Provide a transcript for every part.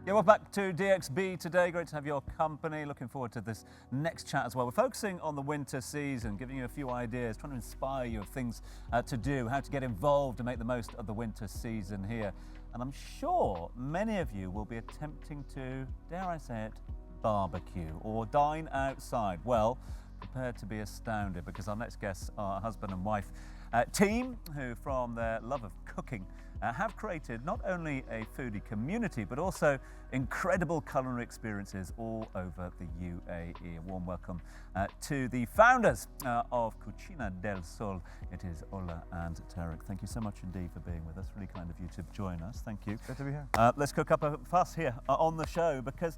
Yeah, we're back to DXB today. Great to have your company. Looking forward to this next chat as well. We're focusing on the winter season, giving you a few ideas, trying to inspire you of things to do, how to get involved to make the most of the winter season here. And I'm sure many of you will be attempting to, dare I say it, barbecue or dine outside. Well, prepare to be astounded because our next guests are a husband and wife team who, from their love of cooking, have created not only a foodie community but also incredible culinary experiences all over the UAE. A warm welcome to the founders of Cucina del Sul. It is Ola and Tarek. Thank you so much indeed for being with us. Really kind of you to join us. Thank you. Good to be here. Let's cook up a fuss here on the show because,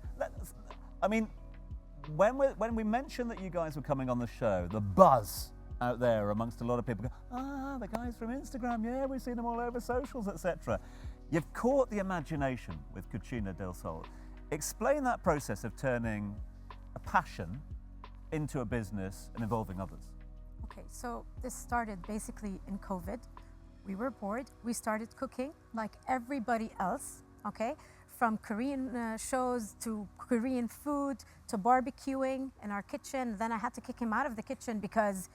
when we mentioned that you guys were coming on the show, the buzz out there amongst a lot of people go, the guys from Instagram, yeah, we've seen them all over socials, etc. You've caught the imagination with Cucina del Sul. Explain that process of turning a passion into a business and involving others. Okay, so this started basically in COVID. We were bored. We started cooking like everybody else, okay? From Korean shows to Korean food to barbecuing in our kitchen. Then I had to kick him out of the kitchen because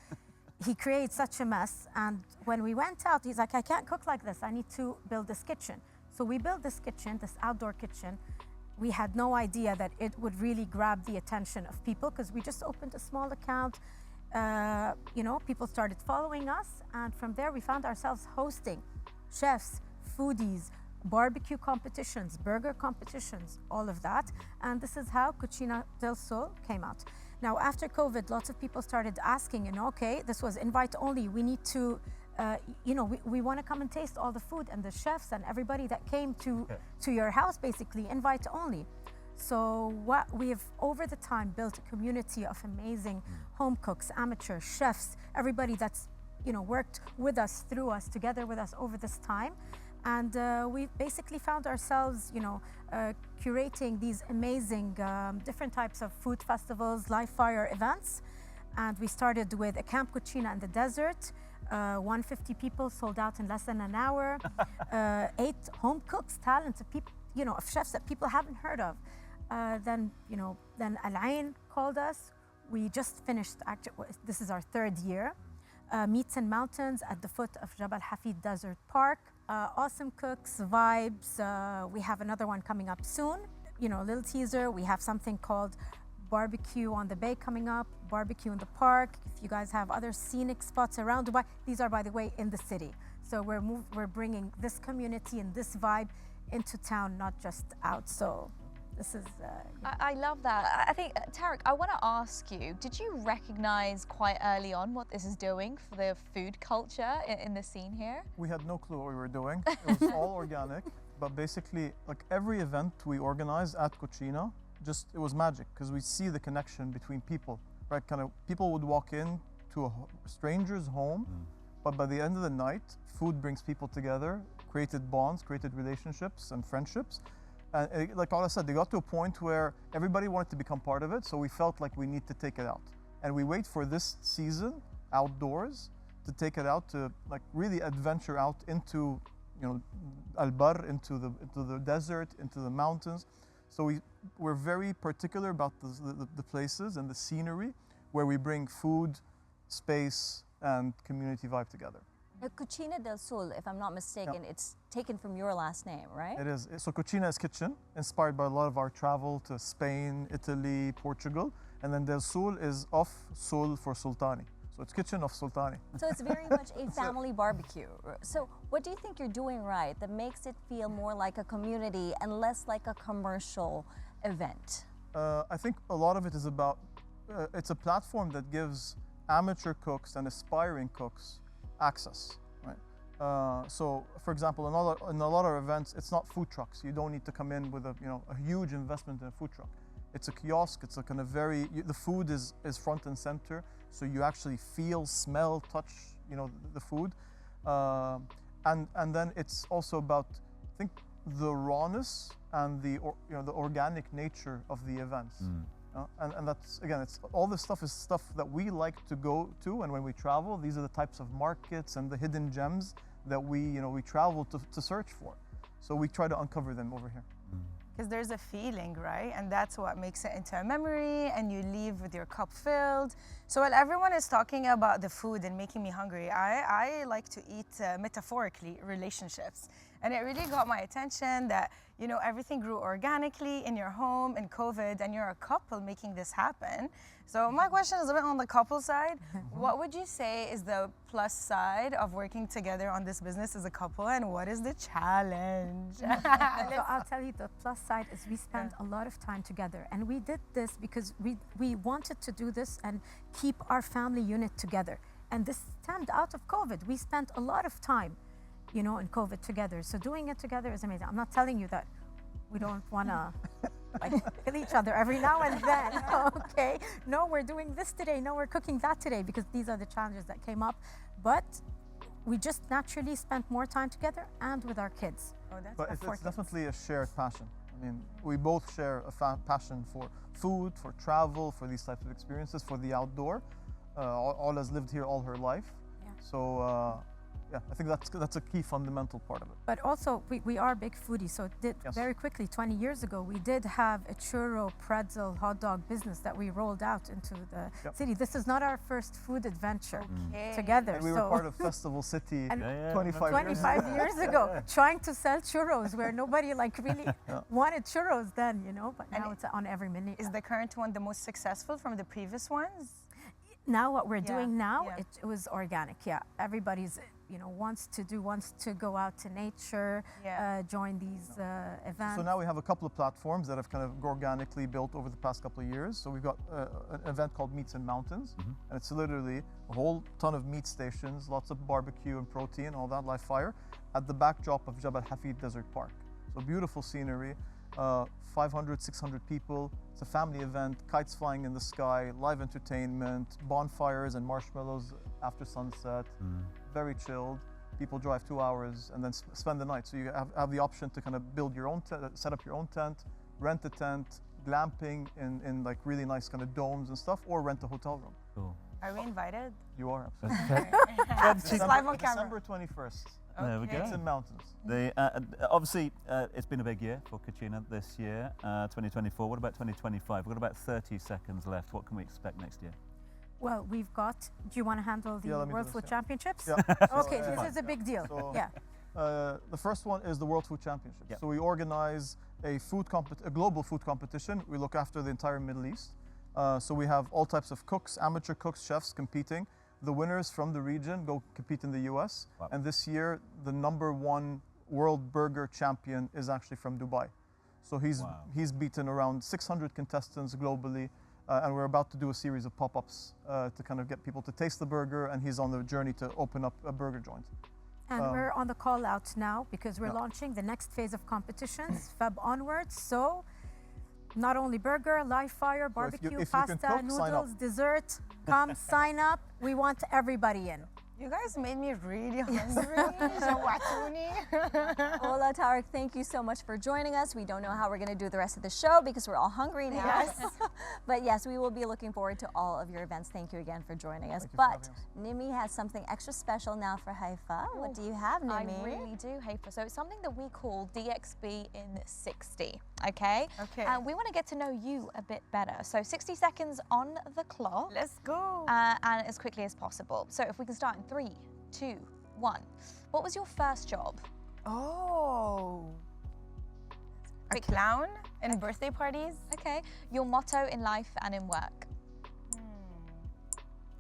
he created such a mess. And when we went out, he's like, I can't cook like this. I need to build this kitchen. So we built this kitchen, this outdoor kitchen. We had no idea that it would really grab the attention of people because we just opened a small account. People started following us. And from there, we found ourselves hosting chefs, foodies, barbecue competitions, burger competitions, all of that. And this is how Cucina del Sul came out. Now, after COVID, lots of people started asking, okay, this was invite only. We need to, we want to come and taste all the food, and the chefs and everybody that came to your house, basically, invite only. So what we have over the time built a community of amazing home cooks, amateur chefs, everybody that's, worked with us, through us, together with us over this time. And we basically found ourselves, curating these amazing different types of food festivals, live fire events. And we started with a Camp Cucina in the desert. 150 people sold out in less than an hour. 8 home cooks, talented people, of chefs that people haven't heard of. Then Al Ain called us. We just finished, actually, this is our 3rd year. Meats and Mountains at the foot of Jabal Hafid Desert Park. Awesome cooks, vibes. We have another one coming up soon. A little teaser. We have something called Barbecue on the Bay coming up, Barbecue in the Park. If you guys have other scenic spots around Dubai, these are, by the way, in the city. So we're bringing this community and this vibe into town, not just out. So this is... I love that. I think, Tarek, I want to ask you, did you recognize quite early on what this is doing for the food culture in the scene here? We had no clue what we were doing. It was all organic, but basically, like every event we organize at Cucina, it was magic because we see the connection between people, right? Kind of people would walk in to a stranger's home, but by the end of the night, food brings people together, created bonds, created relationships and friendships. And like Ola said, they got to a point where everybody wanted to become part of it, so we felt like we need to take it out. And we wait for this season, outdoors, to take it out, to like really adventure out into, Al-Bar, into the desert, into the mountains. So we're very particular about the places and the scenery where we bring food, space, and community vibe together. Cucina del Sul, if I'm not mistaken, it's taken from your last name, right? It is. So Cucina is kitchen, inspired by a lot of our travel to Spain, Italy, Portugal. And then del Sul is of Sul for Sultani. So it's kitchen of Sultani. So it's very much a family barbecue. So what do you think you're doing right that makes it feel more like a community and less like a commercial event? I think a lot of it is about, it's a platform that gives amateur cooks and aspiring cooks access, right? So, for example, in a lot of events, it's not food trucks. You don't need to come in with a huge investment in a food truck. It's a kiosk. It's a kind of the food is front and center, so you actually feel, smell, touch, the food, and then it's also about, I think, the rawness and the organic nature of the events. And that's, again, it's all this stuff is stuff that we like to go to, and when we travel, these are the types of markets and the hidden gems that we travel to search for. So we try to uncover them over here. because there's a feeling, right? And that's what makes it into a memory, and you leave with your cup filled. So while everyone is talking about the food and making me hungry, I like to eat metaphorically relationships. And it really got my attention that, you know, everything grew organically in your home in COVID, and you're a couple making this happen. So my question is a bit on the couple side. What would you say is the plus side of working together on this business as a couple, and what is the challenge? So I'll tell you, the plus side is we spend a lot of time together, and we did this because we wanted to do this and keep our family unit together. And this stemmed out of COVID. We spent a lot of time, you know, in COVID together. So doing it together is amazing. I'm not telling you that we don't want to like kill each other every now and then, okay? No, we're doing this today. No, we're cooking that today, because these are the challenges that came up. But we just naturally spent more time together and with our kids. Oh, that's But it's definitely a shared passion. I mean, we both share a passion for food, for travel, for these types of experiences, for the outdoor. Ola's lived here all her life. Yeah. So, yeah, I think that's a key fundamental part of it. But also, we are big foodies, so very quickly, 20 years ago, we did have a churro, pretzel, hot dog business that we rolled out into the city. This is not our first food adventure together. And we were part of Festival City 25 years ago, trying to sell churros where nobody like really wanted churros then, you know, but now it's on every menu. Is the current one the most successful from the previous ones? Now what we're doing now, it was organic, Everybody's, you know, wants to go out to nature, join these events. So now we have a couple of platforms that have kind of organically built over the past couple of years. So we've got an event called Meats and Mountains, and it's literally a whole ton of meat stations, lots of barbecue and protein, all that, live fire, at the backdrop of Jabal Hafid Desert Park. So beautiful scenery, 500, 600 people. It's a family event, kites flying in the sky, live entertainment, bonfires and marshmallows after sunset. Very chilled. People drive 2 hours and then spend the night. So you have the option to kind of build your own, set up your own tent, rent a tent, glamping in like really nice kind of domes and stuff, or rent a hotel room. Cool. Are we invited? You are absolutely. It's live on camera. December 21st. There we go. Meats and Mountains. Obviously, it's been a big year for Cucina this year, 2024. What about 2025? We've got about 30 seconds left. What can we expect next year? Well, we've got, do you want to handle the World Food Championships? Yeah. Okay, this is a big deal. So, yeah. The first one is the World Food Championships. Yep. So we organize a global food competition. We look after the entire Middle East. So we have all types of cooks, amateur cooks, chefs competing. The winners from the region go compete in the US. Wow. And this year, the #1 world burger champion is actually from Dubai. So he's beaten around 600 contestants globally. And we're about to do a series of pop-ups to kind of get people to taste the burger, and he's on the journey to open up a burger joint. And we're on the call out now because we're launching the next phase of competitions, Feb onwards. So not only burger, live fire, barbecue, pasta, noodles, dessert, come sign up. We want everybody in. You guys made me really hungry. Ola, Tarek, thank you so much for joining us. We don't know how we're going to do the rest of the show because we're all hungry now. Yes. But yes, we will be looking forward to all of your events. Thank you again for joining us. Thank you for But having us. Nimi has something extra special now for Haifa. What do you have, Nimi? I really do, Haifa. So it's something that we call DXB in 60, okay? Okay. And we want to get to know you a bit better. So 60 seconds on the clock. Let's go. And as quickly as possible. So if we can start in 3, 2, 1. What was your first job? Oh. A clown in birthday parties? Okay. Your motto in life and in work?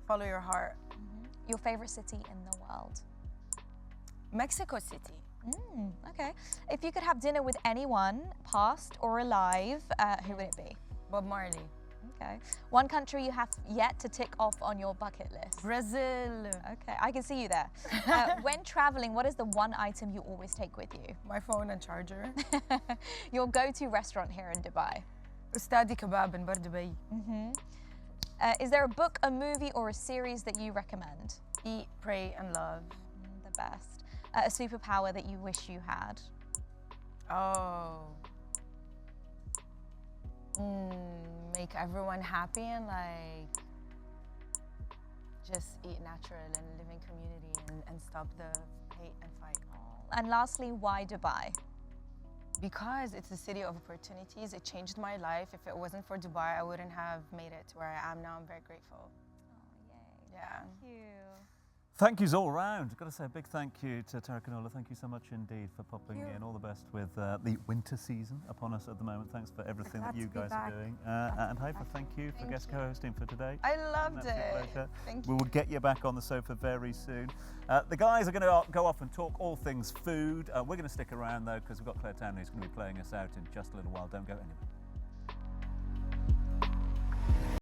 Follow your heart. Your favorite city in the world? Mexico City. Okay. If you could have dinner with anyone, past or alive, who would it be? Bob Marley. Okay. One country you have yet to tick off on your bucket list? Brazil. Okay, I can see you there. When traveling, what is the one item you always take with you? My phone and charger. Your go-to restaurant here in Dubai? Ustadi Kebab in Bar Dubai. Is there a book, a movie, or a series that you recommend? Eat, pray, and love. The best. A superpower that you wish you had? Oh. Make everyone happy and like just eat natural and live in community and stop the hate and fight. And lastly, why Dubai? because it's a city of opportunities. It changed my life. If it wasn't for Dubai, I wouldn't have made it to where I am now. I'm very grateful. Oh, yay. Yeah. Thank you. Thank yous all round. I've got to say a big thank you to Tarek and Ola. Thank you so much indeed for popping in. All the best with the winter season upon us at the moment. Thanks for everything that glad you to be guys are back. doing. And Haifa, thank you for Thank guest you. co-hosting for today. I loved An absolute it. pleasure. Thank We you. will get you back on the sofa very soon. The guys are going to go off and talk all things food. We're going to stick around though because we've got Claire Townley who's going to be playing us out in just a little while. Don't go anywhere.